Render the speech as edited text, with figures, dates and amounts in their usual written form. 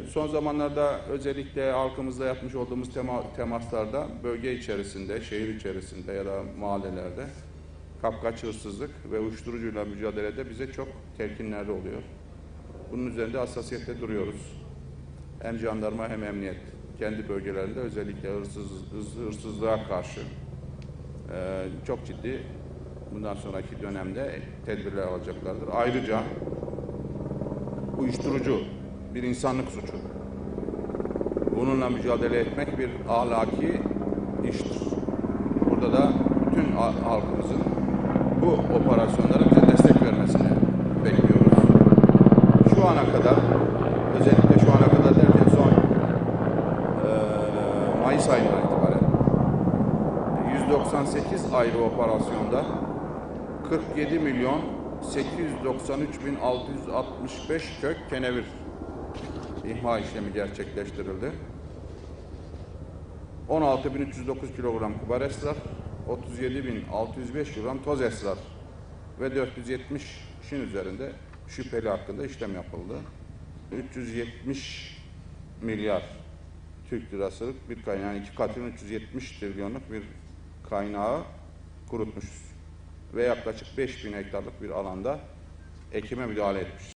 Son zamanlarda özellikle halkımızla yapmış olduğumuz temaslarda bölge içerisinde, şehir içerisinde ya da mahallelerde kapkaç, hırsızlık ve uyuşturucuyla mücadelede bize çok telkinler oluyor. Bunun üzerinde hassasiyetle duruyoruz. Hem jandarma hem emniyet kendi bölgelerinde özellikle hırsızlığa karşı çok ciddi bundan sonraki dönemde tedbirler alacaklardır. Ayrıca uyuşturucu bir insanlık suçu. Bununla mücadele etmek bir ahlaki iştir. Burada da bütün halkımızın bu operasyonlara bize destek vermesini bekliyoruz. Şu ana kadar, özellikle şu ana kadar derken son Mayıs ayından itibaren 198 ayrı operasyonda 47.893.665 kök kenevir imha işlemi gerçekleştirildi. 16.309 kilogram kubar esrar, 37.605 kilogram toz esrar ve 470'in üzerinde şüpheli hakkında işlem yapıldı. 370 milyar Türk lirasılık bir kaynağı, yani 2 katının 370 trilyonluk bir kaynağı kurutmuşuz ve yaklaşık 5.000 hektarlık bir alanda ekime müdahale etmişiz.